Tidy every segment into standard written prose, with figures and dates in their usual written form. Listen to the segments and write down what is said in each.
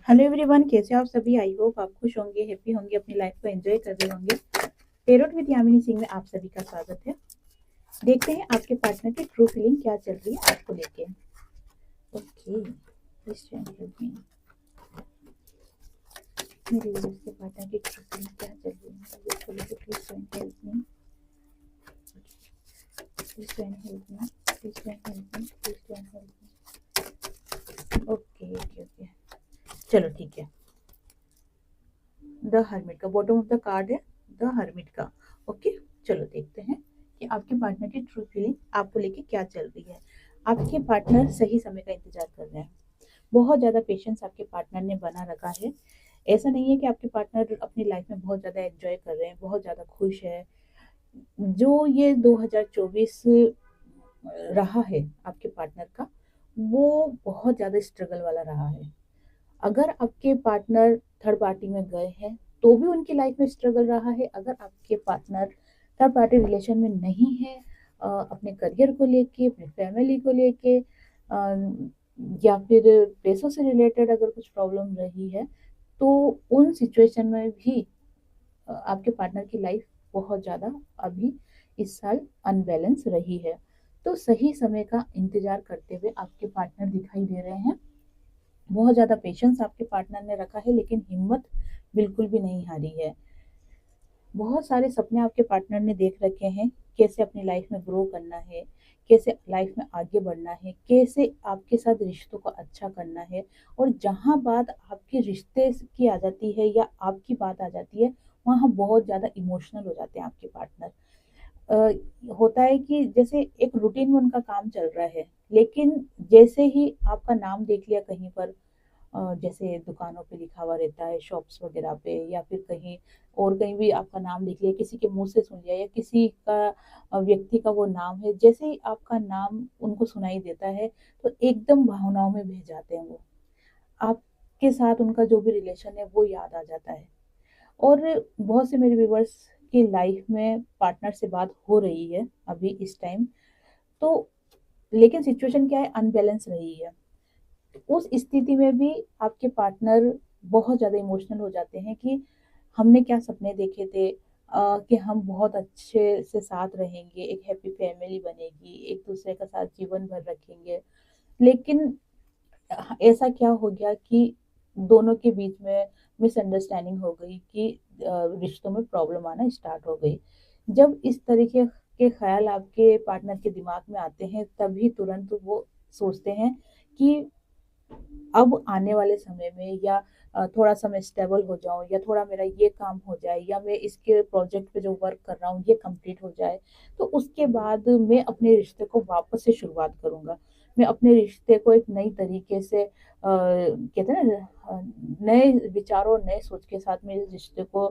Hello everyone, कैसे हो आप सभी। आई होप आप खुश होंगे, हैप्पी होंगे, अपनी लाइफ को एंजॉय कर रहे होंगे। टेरोट विद यामिनी सिंह में आप सभी का स्वागत है। देखते हैं आपके पार्टनर की ट्रू फीलिंग क्या चल रही है आपको लेके। Okay, please help me. मेरे व्यूअर्स के पार्टनर की ट्रू फीलिंग क्या चल रही है इसको लेके, please help me, please help me, please help me, please help me. Okay okay okay, चलो ठीक है। द हर्मिट का बॉटम ऑफ द कार्ड है, द हर्मिट का। ओके, चलो देखते हैं कि आपके पार्टनर की ट्रू फीलिंग आपको लेके क्या चल रही है। आपके पार्टनर सही समय का इंतजार कर रहे हैं। बहुत ज्यादा पेशेंस आपके पार्टनर ने बना रखा है। ऐसा नहीं है कि आपके पार्टनर अपनी लाइफ में बहुत ज्यादा एंजॉय कर रहे हैं, बहुत ज्यादा खुश है। जो ये 2024 रहा है आपके पार्टनर का, वो बहुत ज्यादा स्ट्रगल वाला रहा है। अगर आपके पार्टनर थर्ड पार्टी में गए हैं तो भी उनकी लाइफ में स्ट्रगल रहा है। अगर आपके पार्टनर थर्ड पार्टी रिलेशन में नहीं है, अपने करियर को लेके, अपनी फैमिली को लेके, या फिर पैसों से रिलेटेड अगर कुछ प्रॉब्लम रही है, तो उन सिचुएशन में भी आपके पार्टनर की लाइफ बहुत ज़्यादा अभी इस साल अनबैलेंस रही है। तो सही समय का इंतजार करते हुए आपके पार्टनर दिखाई दे रहे हैं। बहुत ज्यादा पेशेंस आपके पार्टनर ने रखा है, लेकिन हिम्मत बिल्कुल भी नहीं हारी है। बहुत सारे सपने आपके पार्टनर ने देख रखे हैं, कैसे अपनी लाइफ में ग्रो करना है, कैसे लाइफ में आगे बढ़ना है, कैसे आपके साथ रिश्तों को अच्छा करना है। और जहां बात आपके रिश्ते की आ जाती है या आपकी बात आ जाती है, वहां बहुत ज्यादा इमोशनल हो जाते हैं आपके पार्टनर। होता है कि जैसे एक रूटीन में उनका काम चल रहा है, लेकिन जैसे ही आपका नाम देख लिया कहीं पर, जैसे दुकानों पे लिखा हुआ रहता है, शॉप्स वगैरह पे, या फिर कहीं और कहीं भी आपका नाम लिख लिया, किसी के मुंह से सुन लिया, या किसी का व्यक्ति का वो नाम है, जैसे ही आपका नाम उनको सुनाई देता है तो एकदम भावनाओं में बह जाते हैं वो। आपके साथ उनका जो भी रिलेशन है वो याद आ जाता है। और बहुत से मेरे व्यूवर्स की लाइफ में पार्टनर से बात हो रही है अभी इस टाइम, तो लेकिन सिचुएशन क्या है, अनबैलेंस रही है। उस स्थिति में भी आपके पार्टनर बहुत ज़्यादा इमोशनल हो जाते हैं कि हमने क्या सपने देखे थे, कि हम बहुत अच्छे से साथ रहेंगे, एक हैप्पी फैमिली बनेगी, एक दूसरे का साथ जीवन भर रखेंगे। लेकिन ऐसा क्या हो गया कि दोनों के बीच में मिसअंडरस्टैंडिंग हो गई कि रिश्तों में प्रॉब्लम आना स्टार्ट हो गई। जब इस तरीके के ख्याल आपके पार्टनर के दिमाग में आते हैं, तभी तुरंत वो सोचते हैं कि अब आने वाले समय में, या थोड़ा सा मैं स्टेबल हो जाऊं, या थोड़ा मेरा ये काम हो जाए, या मैं इसके प्रोजेक्ट पे जो वर्क कर रहा हूँ ये कंप्लीट हो जाए, तो उसके बाद मैं अपने रिश्ते को वापस से शुरुआत करूंगा। मैं अपने रिश्ते को एक नई तरीके से, कहते हैं ना, नए विचारों, नए सोच के साथ मेरे रिश्ते को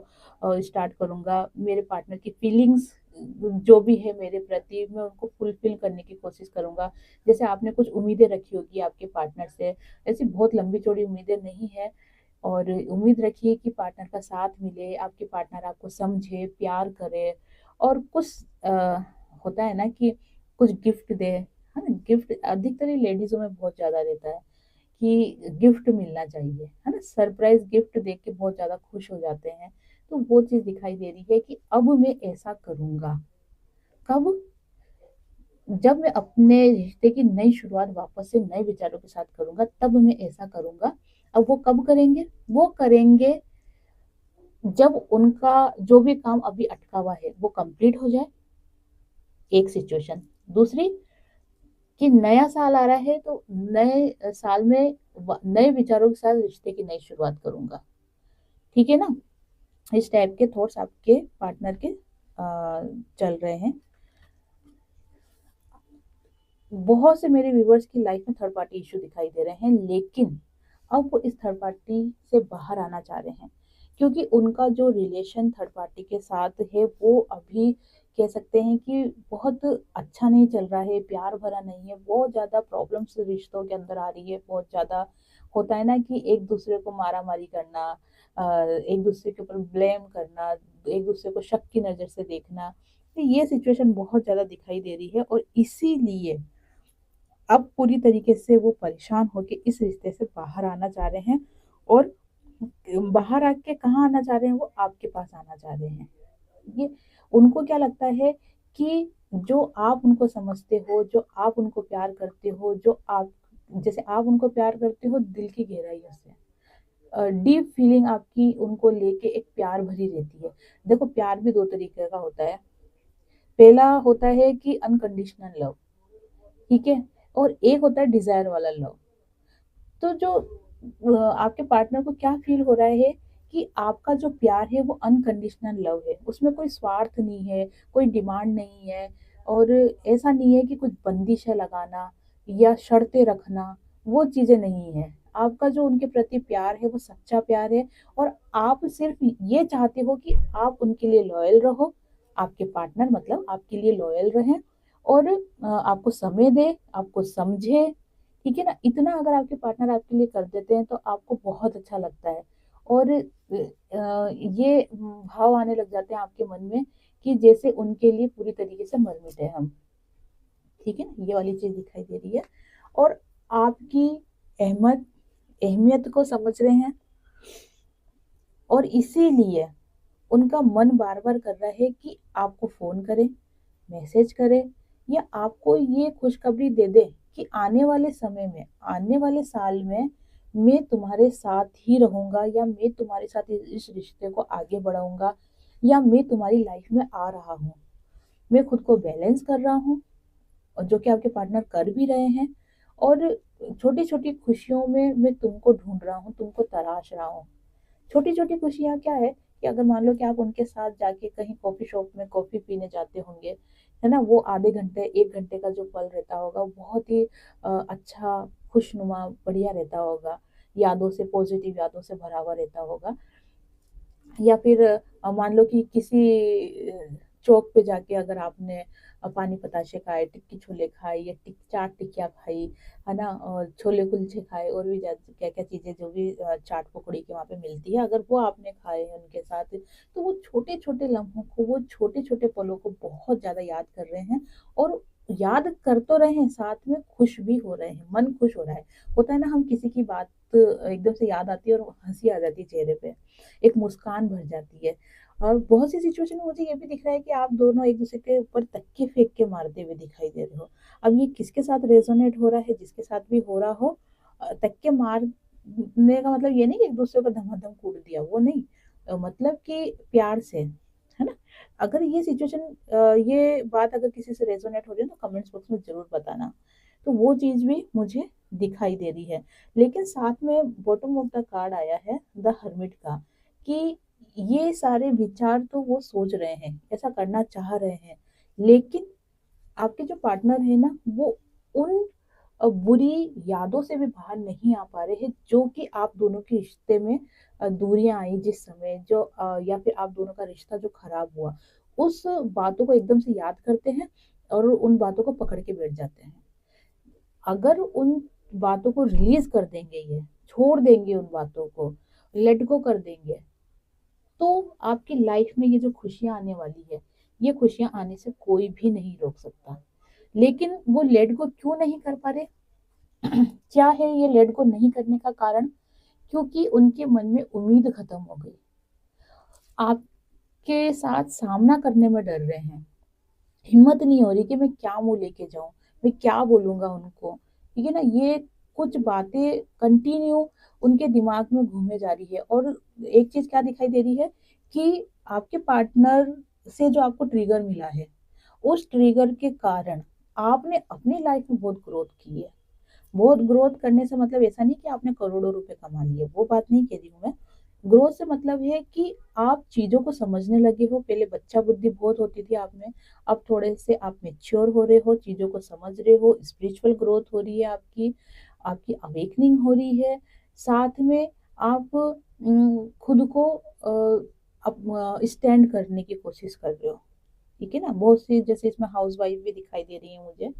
स्टार्ट करूंगा। मेरे पार्टनर की फीलिंग्स जो भी है मेरे प्रति, मैं उनको फुलफिल करने की कोशिश करूंगा। जैसे आपने कुछ उम्मीदें रखी होगी आपके पार्टनर से, ऐसी बहुत लंबी चौड़ी उम्मीदें नहीं है। और उम्मीद रखिए कि पार्टनर का साथ मिले, आपके पार्टनर आपको समझे, प्यार करे, और कुछ होता है ना कि कुछ गिफ्ट दे, है ना। गिफ्ट अधिकतर लेडीजों में बहुत ज्यादा रहता है कि गिफ्ट मिलना चाहिए, है ना। सरप्राइज गिफ्ट देख के बहुत ज्यादा खुश हो जाते हैं। तो वो चीज दिखाई दे रही है कि अब मैं ऐसा करूंगा। कब? जब मैं अपने रिश्ते की नई शुरुआत वापस से नए विचारों के साथ करूंगा, तब मैं ऐसा करूंगा। अब वो कब करेंगे? वो करेंगे जब उनका जो भी काम अभी अटका हुआ है वो कंप्लीट हो जाए, एक सिचुएशन। दूसरी, कि नया साल आ रहा है तो नए साल में नए विचारों के साथ रिश्ते की नई शुरुआत करूंगा। ठीक है ना। इस टाइप के थॉट्स आपके पार्टनर के चल रहे हैं। बहुत से मेरे व्यूवर्स की लाइफ में थर्ड पार्टी इशू दिखाई दे रहे हैं, लेकिन अब वो इस थर्ड पार्टी से बाहर आना चाह रहे हैं, क्योंकि उनका जो रिलेशन थर्ड पार्टी के साथ है वो अभी कह सकते हैं कि बहुत अच्छा नहीं चल रहा है, प्यार भरा नहीं है। बहुत ज्यादा प्रॉब्लम्स रिश्तों के अंदर आ रही है, बहुत ज्यादा। होता है ना कि एक दूसरे को मारा मारी करना, एक दूसरे के ऊपर ब्लेम करना, एक दूसरे को शक की नजर से देखना। तो ये सिचुएशन बहुत ज्यादा दिखाई दे रही है, और इसीलिए अब पूरी तरीके से वो परेशान होकर इस रिश्ते से बाहर आना चाह रहे हैं। और बाहर आके कहाँ आना चाह रहे हैं, वो आपके पास आना चाह रहे हैं। ये उनको क्या लगता है कि जो आप उनको समझते हो, जो आप उनको प्यार करते हो, जो आप जैसे आप उनको प्यार करते हो दिल की गहराइयों से, डीप फीलिंग आपकी उनको लेके एक प्यार भरी रहती है। देखो प्यार भी 2 तरीके का होता है। पहला होता है कि अनकंडीशनल लव, ठीक है? और एक होता है डिज़ायर वाला लव। तो जो आपके पार्टनर को क्या फ़ील हो रहा है कि आपका जो प्यार है वो अनकंडीशनल लव है। उसमें कोई स्वार्थ नहीं है, कोई डिमांड नहीं है और ऐसा नहीं है कि कुछ बंदिशें लगाना या शर्तें रखना, वो चीज़ें नहीं है। आपका जो उनके प्रति प्यार है वो सच्चा प्यार है और आप सिर्फ़ ये चाहते हो कि आप उनके लिए लॉयल रहो, आपके पार्टनर मतलब आपके लिए लॉयल रहें और आपको समय दे, आपको समझे, ठीक है ना? इतना अगर आपके पार्टनर आपके लिए कर देते हैं तो आपको बहुत अच्छा लगता है और ये भाव आने लग जाते हैं आपके मन में कि जैसे उनके लिए पूरी तरीके से मर मिटे हम, ठीक है ना? ये वाली चीज़ दिखाई दे रही है और आपकी अहमत अहमियत को समझ रहे हैं और इसीलिए उनका मन बार-बार कर रहा है कि आपको फ़ोन करें, मैसेज करे या आपको ये खुशखबरी दे दे कि आने वाले समय में, आने वाले साल में मैं तुम्हारे साथ ही रहूँगा या मैं तुम्हारे साथ इस रिश्ते को आगे बढ़ाऊँगा या मैं तुम्हारी लाइफ में आ रहा हूँ। मैं खुद को बैलेंस कर रहा हूँ और जो कि आपके पार्टनर कर भी रहे हैं और छोटी-छोटी खुशियों में मैं तुमको ढूँढ रहा हूँ, तुमको तलाश रहा हूँ। छोटी-छोटी खुशियाँ क्या है कि अगर मान लो कि आप उनके साथ जाके कहीं कॉफ़ी शॉप में कॉफ़ी पीने जाते होंगे, है ना? वो आधे घंटे, 1 घंटे का जो पल रहता होगा, वो बहुत ही अच्छा, खुशनुमा, बढ़िया रहता होगा। यादों से पॉज़िटिव यादों से भरा हुआ रहता होगा। या फिर मान लो कि किसी चौक पे जाके अगर आपने पानी पताशे खाए, टिक्की छोले खाए या चाट टिक्कियाँ खाई, है ना? और छोले कुलचे खाए और भी क्या-क्या चीज़ें जो भी चाट पकौड़ी के वहाँ पे मिलती है, अगर वो आपने खाए हैं उनके साथ, तो वो छोटे-छोटे लम्हों को, वो छोटे-छोटे पलों को बहुत ज़्यादा याद कर रहे हैं और याद कर तो रहे हैं, साथ में खुश भी हो रहे हैं, मन खुश हो रहा है। होता है ना हम किसी की बात एकदम से याद आती है और हँसी आ जाती है चेहरे पे। एक मुस्कान भर जाती है। और बहुत सी सिचुएशन में मुझे ये भी दिख रहा है कि आप दोनों एक-दूसरे के ऊपर तकिए फेंक के मारते हुए दिखाई दे रहे हो। अब ये किसके साथ रेज़ोनेट हो रहा है, जिसके साथ भी हो रहा हो तकिए मारने का मतलब ये नहीं कि एक-दूसरे को धमाधम कूट दिया, वो नहीं। मतलब कि प्यार से, है ना? अगर ये सिचुएशन ये बात अगर किसी से रेज़ोनेट हो रही है तो कमेंट्स बॉक्स में ज़रूर बताना। तो वो चीज़ भी मुझे दिखाई दे रही है। लेकिन साथ में बॉटम ऑफ द कार्ड आया है द हर्मिट का कि ये सारे विचार तो वो सोच रहे हैं, ऐसा करना चाह रहे हैं, लेकिन आपके जो पार्टनर है ना, वो उन बुरी यादों से भी बाहर नहीं आ पा रहे हैं, जो कि आप दोनों के रिश्ते में दूरियाँ आई जिस समय जो या फिर आप दोनों का रिश्ता जो खराब हुआ, उस बातों को एकदम से याद करते हैं और उन बातों को पकड़ के बैठ जाते हैं। अगर उन बातों को रिलीज़ कर देंगे ये, छोड़ देंगे उन बातों को, लेट गो कर देंगे, तो आपकी लाइफ में ये जो खुशियाँ आने वाली है, ये खुशियाँ आने से कोई भी नहीं रोक सकता। लेकिन वो लेट गो क्यों नहीं कर पा रहे? क्या है ये लेट गो नहीं करने का कारण? क्योंकि उनके मन में उम्मीद खत्म हो गई। आपके साथ सामना करने में डर रहे हैं। हिम्मत नहीं हो रही कि मैं क्या मुँह लेके जाऊँ, मैं क्या बोलूँगा उनको, ठीक है ना? ये कुछ बातें कंटिन्यू उनके दिमाग में घूमे जा रही है और एक चीज़ क्या दिखाई दे रही है कि आपके पार्टनर से जो आपको ट्रिगर मिला है, उस ट्रिगर के कारण आपने अपनी लाइफ में बहुत ग्रोथ की है। बहुत ग्रोथ करने से मतलब ऐसा नहीं कि आपने करोड़ों रुपए कमा लिए, वो बात नहीं कह रही हूँ मैं। ग्रोथ से मतलब है कि आप चीज़ों को समझने लगे हो, पहले बच्चा बुद्धि बहुत होती थी आप में, अब थोड़े से आप मैच्योर हो रहे हो, चीज़ों को समझ रहे हो, स्पिरिचुअल ग्रोथ हो रही है आपकी, आपकी अवेकनिंग हो रही है। साथ में आप खुद को स्टैंड करने की कोशिश कर रहे हो, ठीक है ना? बहुत सी जैसे इसमें हाउसवाइफ भी दिखाई दे रही है मुझे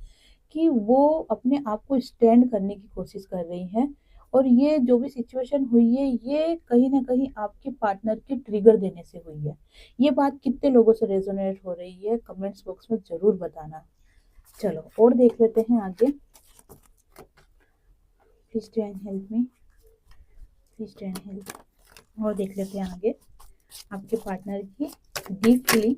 कि वो अपने आप को स्टैंड करने की कोशिश कर रही हैं और ये जो भी सिचुएशन हुई है ये कहीं न कहीं आपके पार्टनर के ट्रिगर देने से हुई है। ये बात कितने लोगों से रेज़ोनेट हो रही है कमेंट्स बॉक्स में ज़रूर बताना। चलो और देख लेते हैं आगे। Please try and help me. Please to help. और देख लेते हैं आगे आपके पार्टनर की deep feeling.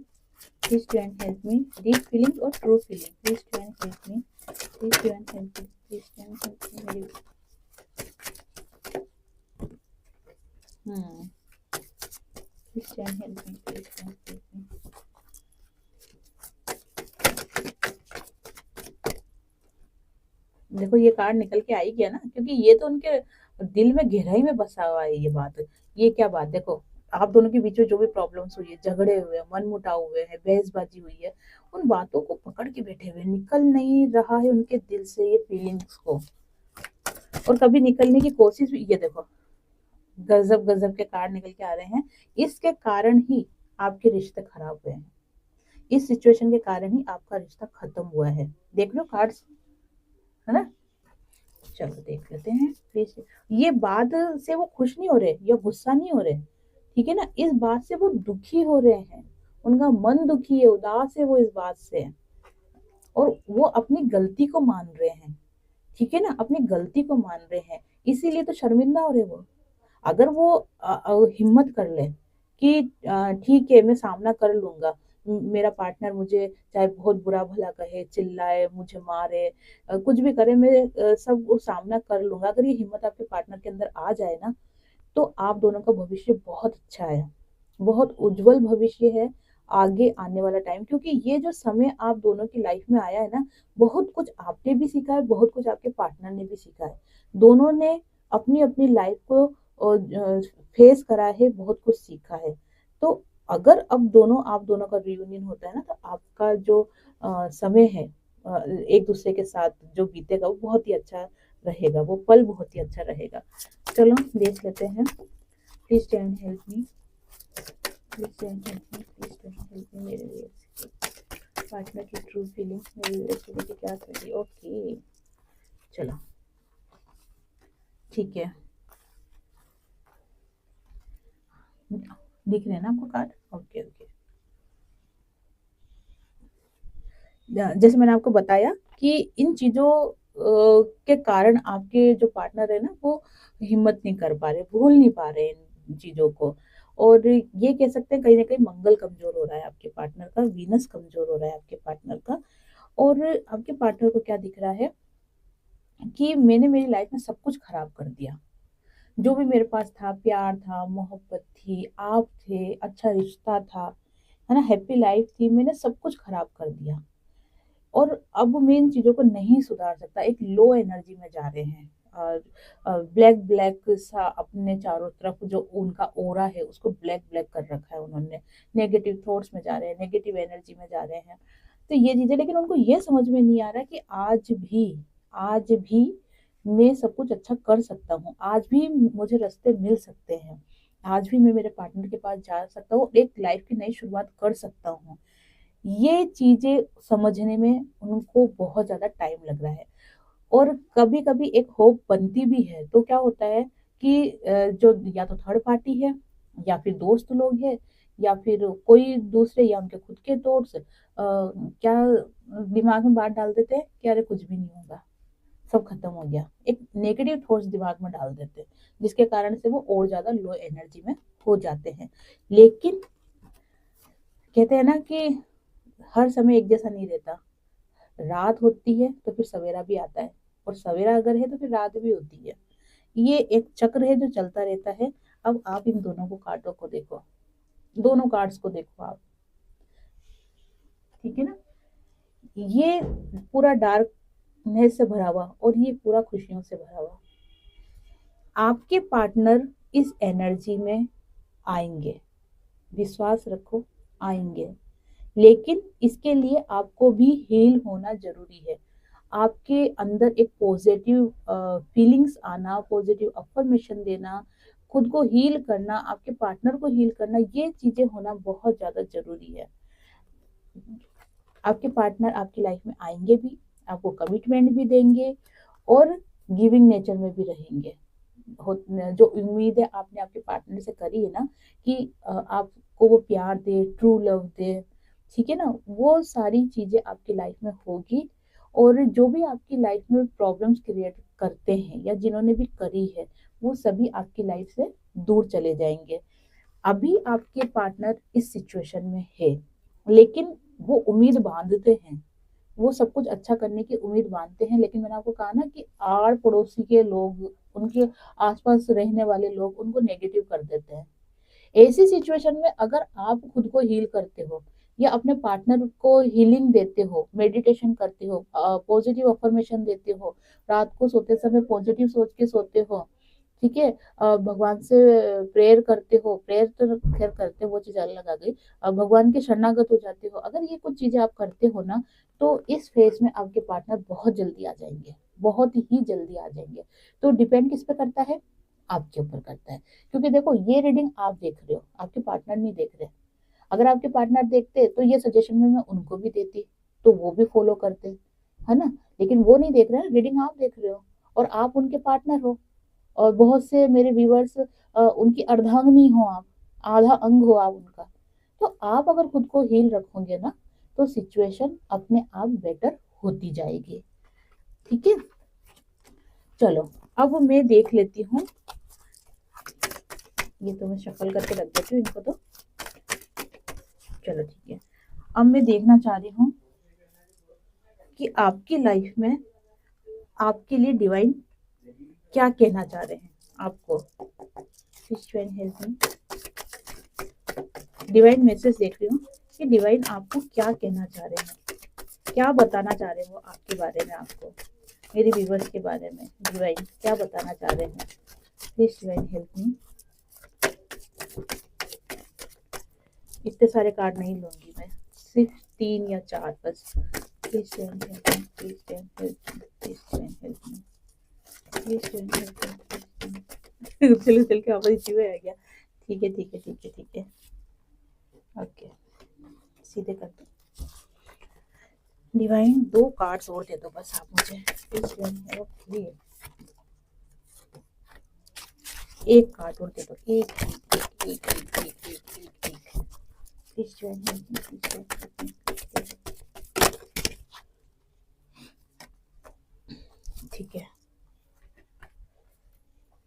Please to help me, deep feeling और true feeling. Please to help me, please to help me, please to help me मेरी। Please to help me, please to help me. देखो ये card निकल के आई गया ना, क्योंकि ये तो उनके दिल में गहराई में बसा हुआ है ये बात। ये क्या बात, देखो आप दोनों के बीच में जो भी प्रॉब्लम्स हुई है, झगड़े हुए हैं, मन मुटाव हुए हैं, बहसबाजी हुई है, उन बातों को पकड़ के बैठे हुए, निकल नहीं रहा है उनके दिल से ये फीलिंग्स को, और कभी निकलने की कोशिश भी। ये देखो गजब गजब के कार्ड निकल के आ रहे हैं। इसके कारण ही आपके रिश्ते खराब हुए हैं, इस सिचुएशन के कारण ही आपका रिश्ता खत्म हुआ है। देख लो कार्ड्स, है ना। चलो देख लेते हैं प्लीज। ये बात से वो खुश नहीं हो रहे या गुस्सा नहीं हो रहे, ठीक है ना, इस बात से वो दुखी हो रहे हैं, उनका मन दुखी है, उदास है वो इस बात से, और वो अपनी गलती को मान रहे हैं, ठीक है ना, अपनी गलती को मान रहे हैं, इसीलिए तो शर्मिंदा हो रहे वो। अगर वो हिम्मत कर ले कि ठीक है मैं सामना कर लूंगा, मेरा पार्टनर मुझे चाहे बहुत बुरा भला कहे, चिल्लाए, मुझे मारे, कुछ भी करे, मैं सब वो सामना कर लूंगा, अगर ये हिम्मत आपके पार्टनर के अंदर आ जाए ना, तो आप दोनों का भविष्य बहुत अच्छा है, बहुत उज्जवल भविष्य है आगे आने वाला टाइम। क्योंकि ये जो समय आप दोनों की लाइफ में आया है ना, बहुत कुछ आपने भी सीखा है, बहुत कुछ आपके पार्टनर ने भी सीखा है, दोनों ने अपनी अपनी लाइफ को फेस करा है, बहुत कुछ सीखा है। तो अगर अब दोनों आप दोनों का रियूनियन होता है ना, तो आपका जो समय है एक दूसरे के साथ जो बीतेगा वो बहुत ही अच्छा रहेगा, वो पल बहुत ही अच्छा रहेगा। चलो देख लेते हैं। Please ten help me, please ten help me, please ten help me मेरे लिए पार्टनर की ट्रू फीलिंग मेरे लिए क्या करेगी। ओके चलो ठीक है, दिख रहे हैं ना आपको कार्ड। ओके ओके, जैसे मैंने आपको बताया कि इन चीजों के कारण आपके जो पार्टनर है ना, वो हिम्मत नहीं कर पा रहे, भूल नहीं पा रहे इन चीजों को, और ये कह सकते हैं कहीं ना कहीं मंगल कमजोर हो रहा है आपके पार्टनर का, वीनस कमजोर हो रहा है आपके पार्टनर का। और आपके पार्टनर को क्या दिख रहा है कि मैंने मेरी लाइफ में सब कुछ खराब कर दिया, जो भी मेरे पास था, प्यार था, मोहब्बत थी, आप थे, अच्छा रिश्ता था, है ना, हैप्पी लाइफ थी, मैंने सब कुछ खराब कर दिया, और अब मैं इन चीजों को नहीं सुधार सकता। एक लो एनर्जी में जा रहे हैं, और ब्लैक ब्लैक सा अपने चारों तरफ जो उनका ओरा है उसको ब्लैक ब्लैक कर रखा है उन्होंने, नेगेटिव थॉट्स में जा रहे हैं, नेगेटिव एनर्जी में जा रहे हैं। तो ये चीजें, लेकिन उनको ये समझ में नहीं आ रहा कि आज भी मैं सब कुछ अच्छा कर सकता हूँ, आज भी मुझे रास्ते मिल सकते हैं, आज भी मैं मेरे पार्टनर के पास जा सकता हूँ, एक लाइफ की नई शुरुआत कर सकता हूँ। ये चीजें समझने में उनको बहुत ज्यादा टाइम लग रहा है, और कभी कभी एक होप बनती भी है, तो क्या होता है कि जो या तो थर्ड पार्टी है, या फिर दोस्त लोग हैं, या फिर कोई दूसरे, या उनके खुद के दोस्त क्या दिमाग में बात डाल देते हैं कि अरे कुछ भी नहीं होगा, सब खत्म हो गया, एक नेगेटिव थॉट्स दिमाग में डाल देते हैं, जिसके कारण से वो और ज्यादा लो एनर्जी में हो जाते हैं। लेकिन कहते हैं ना कि हर समय एक जैसा नहीं रहता, रात होती है तो फिर सवेरा भी आता है, और सवेरा अगर है तो फिर रात भी होती है, ये एक चक्र है जो चलता रहता है। अब आप इन दोनों को कार्डों को देखो, दोनों कार्ड्स को देखो आप, ठीक है ना, ये पूरा डार्कनेस से भरा हुआ और ये पूरा खुशियों से भरा हुआ। आपके पार्टनर इस एनर्जी में आएंगे, विश्वास रखो, आएंगे, लेकिन इसके लिए आपको भी हील होना जरूरी है। आपके अंदर एक पॉजिटिव फीलिंग्स आना, पॉजिटिव अफर्मेशन देना, खुद को हील करना, आपके पार्टनर को हील करना, ये चीजें होना बहुत ज्यादा जरूरी है। आपके पार्टनर आपकी लाइफ में आएंगे भी, आपको कमिटमेंट भी देंगे, और गिविंग नेचर में भी रहेंगे। जो उम्मीद है आपने आपके पार्टनर से करी है ना, कि आपको वो प्यार दे, ट्रू लव दे, ठीक है ना, वो सारी चीजें आपकी लाइफ में होगी। और जो भी आपकी लाइफ में प्रॉब्लम्स क्रिएट करते हैं या जिन्होंने भी करी है, वो सभी आपकी लाइफ से दूर चले जाएंगे। अभी आपके पार्टनर इस सिचुएशन में है, लेकिन वो उम्मीद बांधते हैं, वो सब कुछ अच्छा करने की उम्मीद बांधते हैं, लेकिन मैंने आपको कहा ना कि आड़ पड़ोसी के लोग, उनके आसपास रहने वाले लोग उनको नेगेटिव कर देते हैं। ऐसी सिचुएशन में अगर आप खुद को हील करते हो या अपने पार्टनर को हीलिंग देते हो, मेडिटेशन करते हो, पॉजिटिव अफर्मेशन देते हो, रात को सोते समय पॉजिटिव सोच के सोते हो, ठीक है, भगवान से प्रेयर करते हो, प्रेयर तो खैर करते हो वो चीज अलग आ गई, भगवान के शरणागत हो जाते हो, अगर ये कुछ चीजें आप करते हो ना, तो इस फेज में आपके पार्टनर बहुत जल्दी आ जाएंगे, बहुत ही जल्दी आ जाएंगे। तो डिपेंड किस पे करता है, आपके ऊपर करता है। क्योंकि देखो ये रीडिंग आप देख रहे हो, आपके पार्टनर नहीं देख रहे। अगर आपके पार्टनर देखते तो ये सजेशन में मैं उनको भी देती, तो वो भी फॉलो करते, है ना। लेकिन वो नहीं देख रहे हैं, रीडिंग आप देख रहे हो और आप उनके पार्टनर हो। और बहुत से मेरे व्यूअर्स उनकी अर्धांगिनी हो आप, आधा अंग हो आप उनका। तो आप अगर खुद को हील रखोगे ना, तो सिचुएशन अपने आप बेटर होती जाएगी। ठीक है, चलो अब मैं देख लेती हूँ, ये तो मैं शफल करके रख देती हूँ इनको तो। चलो ठीक है, अब मैं देखना चाह रही हूँ कि आपकी लाइफ में आपके लिए डिवाइन क्या कहना चाह रहे हैं आपको। डिवाइन मैसेज देख रही हूँ कि डिवाइन आपको क्या कहना चाह रहे हैं, क्या बताना चाह रहे हैं वो आपके बारे में, आपको मेरे व्यूवर्स के बारे में डिवाइन क्या बताना चाह रहे हैं। Please divine help me. इतने सारे कार्ड नहीं लूंगी मैं, सिर्फ 3 या 4 बस। Please divine help me, please divine help me, please divine help me, please divine help me. चल चल के वापस इसी में आ गया। ठीक है ठीक है ठीक है ठीक है, ओके सीधे कर दो। डिवाइन 2 कार्ड्स और दे दो बस आप मुझे। ओके एक कार्ड और दे दो, एक एक एक एक एक एक एक एक। प्लीज ज्वाइन मी, ठीक है।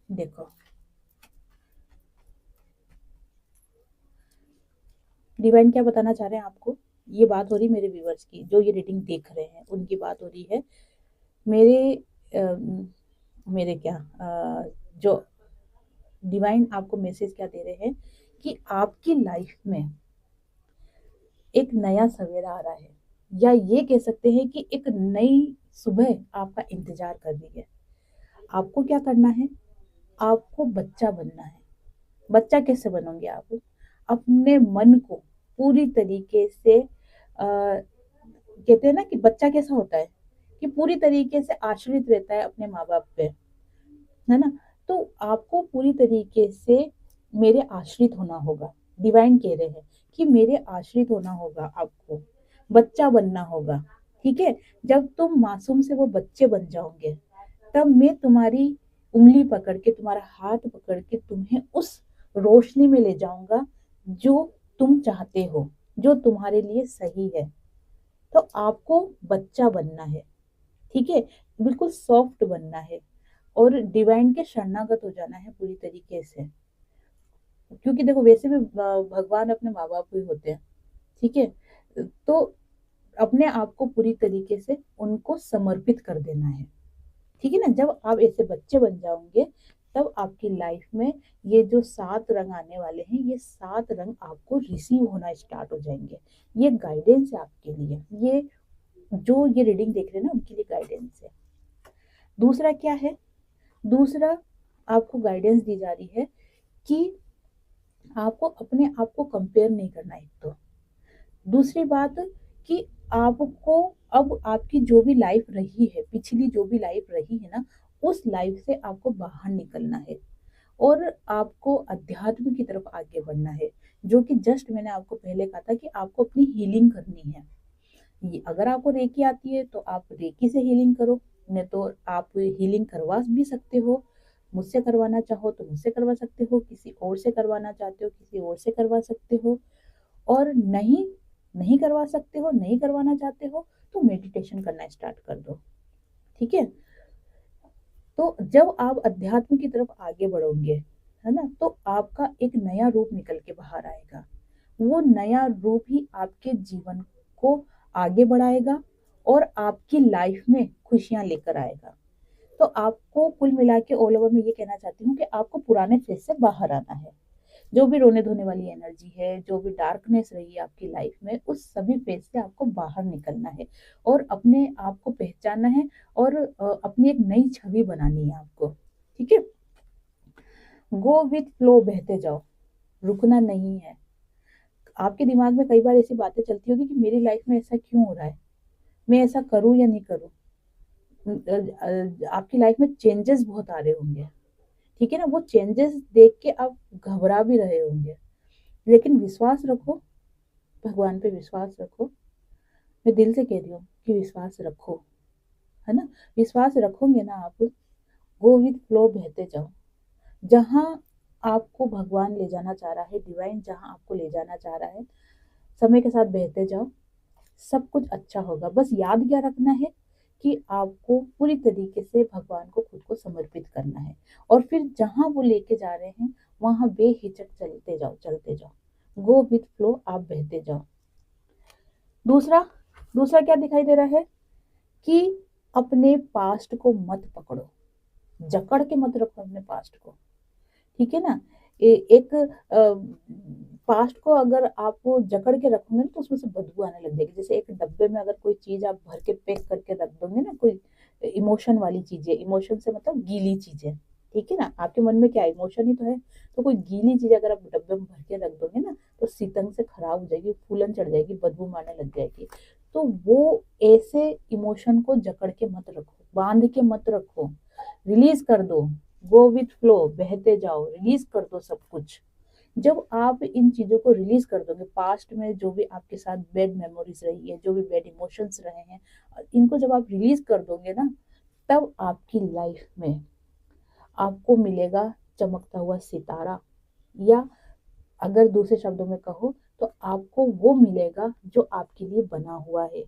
देखो डिवाइन क्या बताना चाह रहे हैं आपको, ये बात हो रही मेरे व्यूअर्स की, जो ये रीडिंग देख रहे हैं उनकी बात हो रही है। मेरे मेरे क्या जो डिवाइन आपको मैसेज क्या दे रहे हैं कि आपकी लाइफ में एक नया सवेरा आ रहा है, या ये कह सकते हैं कि एक नई सुबह आपका इंतजार कर रही है। आपको क्या करना है, आपको बच्चा बनना है। बच्चा कैसे बनोगे आप, अपने मन को पूरी तरीके से कहते हैं ना कि बच्चा कैसा होता है कि पूरी तरीके से आश्रित रहता है अपने माँ बाप पे, है ना। तो आपको पूरी तरीके से मेरे आश्रित होना होगा। डिवाइन कह रहे हैं कि मेरे आश्रित होना होगा, आपको बच्चा बनना होगा। ठीक है, जब तुम मासूम से वो बच्चे बन जाओगे, तब मैं तुम्हारी उंगली पकड़ के, तुम्हारा हाथ पकड़ के तुम्हें उस रोशनी में ले जाऊंगा जो तुम चाहते हो, जो तुम्हारे लिए सही है। तो आपको बच्चा बनना है, ठीक है, बिल्कुल सॉफ्ट बनना है और डिवाइन के शरणागत हो जाना है पूरी तरीके से। क्योंकि देखो वैसे भी भगवान अपने माँ बाप ही होते हैं, ठीक है। तो अपने आप को पूरी तरीके से उनको समर्पित कर देना है, ठीक है ना। जब आप ऐसे बच्चे बन जाओगे, तब आपकी लाइफ में ये जो 7 रंग आने वाले हैं, ये 7 रंग आपको रिसीव होना स्टार्ट हो जाएंगे। ये गाइडेंस है आपके लिए, ये जो ये रीडिंग देख रहे हैं ना उनके लिए गाइडेंस है। दूसरा क्या है, दूसरा आपको गाइडेंस दी जा रही है कि आपको अपने आप को कंपेयर नहीं करना है। तो दूसरी बात कि आपको अब आपकी जो भी लाइफ रही है, पिछली जो भी लाइफ रही है ना, उस लाइफ से आपको बाहर निकलना है और आपको अध्यात्म की तरफ आगे बढ़ना है। जो कि जस्ट मैंने आपको पहले कहा था कि आपको अपनी हीलिंग करनी है। अगर आपको रेकी आती है तो आप रेकी से हीलिंग करो, नहीं तो आप हीलिंग करवा भी सकते हो। मुझसे करवाना चाहो तो मुझसे करवा सकते हो, किसी और से करवाना चाहते हो किसी और से करवा सकते हो, और नहीं नहीं करवा सकते हो, नहीं करवाना चाहते हो, तो मेडिटेशन करना स्टार्ट कर दो। ठीक है, तो जब आप अध्यात्म की तरफ आगे बढ़ोगे, है ना, तो आपका एक नया रूप निकल के बाहर आएगा। वो नया रूप ही आपके जीवन को आगे बढ़ाएगा और आपकी लाइफ में खुशियां लेकर आएगा। तो आपको कुल मिला के ऑल ओवर मैं ये कहना चाहती हूँ कि आपको पुराने फेज से बाहर आना है। जो भी रोने धोने वाली एनर्जी है, जो भी डार्कनेस रही है आपकी लाइफ में, उस सभी फेज से आपको बाहर निकलना है और अपने आप को पहचानना है और अपनी एक नई छवि बनानी है आपको। ठीक है, गो विथ फ्लो, बहते जाओ, रुकना नहीं है। आपके दिमाग में कई बार ऐसी बातें चलती होगी कि मेरी लाइफ में ऐसा क्यों हो रहा है, मैं ऐसा करूं या नहीं करूं। आपकी लाइफ में चेंजेस बहुत आ रहे होंगे, ठीक है ना, वो चेंजेस देख के आप घबरा भी रहे होंगे, लेकिन विश्वास रखो, भगवान पे विश्वास रखो। मैं दिल से कह रही हूँ कि विश्वास रखो, है ना। विश्वास रखोगे ना आप, गो विथ फ्लो, बहते जाओ। जहां आपको भगवान ले जाना चाह रहा है, डिवाइन जहां आपको ले जाना चाह रहा है, समय के साथ बहते जाओ, सब कुछ अच्छा होगा। बस याद क्या रखना है कि आपको पूरी तरीके से भगवान को खुद को समर्पित करना है और फिर जहां वो लेके जा रहे हैं वहां बेहिचक चलते जाओ, चलते जाओ। गो विथ फ्लो, आप बहते जाओ। दूसरा दूसरा क्या दिखाई दे रहा है कि अपने पास्ट को मत पकड़ो, जकड़ के मत रखो अपने पास्ट को, ठीक है ना। एक पास्ट को अगर आप जकड़ के रखोगे ना तो उसमें से बदबू आने लग जाएगी। जैसे एक डब्बे में अगर कोई चीज आप भर के पैक करके रख दोगे ना, कोई इमोशन वाली चीजें, इमोशन से मतलब गीली चीजें, ठीक है ना, आपके मन में क्या इमोशन ही तो है, तो कोई गीली चीज अगर आप डब्बे में भर के रख दोगे ना तो शीतंग से खराब हो जाएगी, फूलन चढ़ जाएगी, बदबू मारने लग जाएगी। तो वो ऐसे इमोशन को जकड़ के मत रखो, बांध के मत रखो, रिलीज कर दो। गो विथ फ्लो, बहते जाओ, रिलीज कर दो सब कुछ। जब आप इन चीजों को रिलीज कर दोगे, पास्ट में जो भी आपके साथ बैड मेमोरीज रही है, जो भी बैड इमोशंस रहे हैं, इनको जब आप रिलीज कर दोगे ना, तब आपकी लाइफ में आपको मिलेगा चमकता हुआ सितारा, या अगर दूसरे शब्दों में कहो तो आपको वो मिलेगा जो आपके लिए बना हुआ है।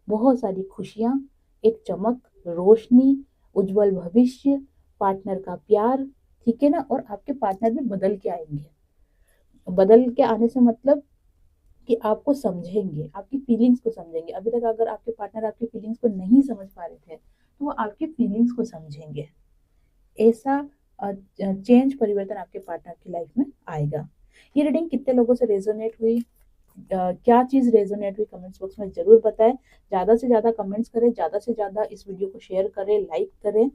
बहुत सारी खुशियां, एक चमक, रोशनी, उज्जवल भविष्य, पार्टनर का प्यार, ठीक है ना। और आपके पार्टनर भी बदल के आएंगे। बदल के आने से मतलब कि आपको समझेंगे, आपकी फीलिंग्स को समझेंगे। अभी तक अगर आपके पार्टनर आपकी फीलिंग्स को नहीं समझ पा रहे थे तो वो आपकी फीलिंग्स को समझेंगे। ऐसा चेंज, परिवर्तन आपके पार्टनर की लाइफ में आएगा। ये रीडिंग कितने लोगों से रेजोनेट हुई, क्या चीज रेजोनेट हुई, कमेंट्स बॉक्स में जरूर बताएं। ज्यादा से ज्यादा कमेंट्स करें, ज्यादा से ज्यादा इस वीडियो को शेयर करें, लाइक करें।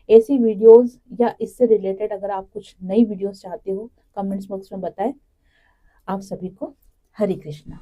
ऐसी वीडियोस या इससे रिलेटेड अगर आप कुछ नई वीडियोस चाहते हो, कमेंट्स बॉक्स में बताएं। आप सभी को हरे कृष्णा।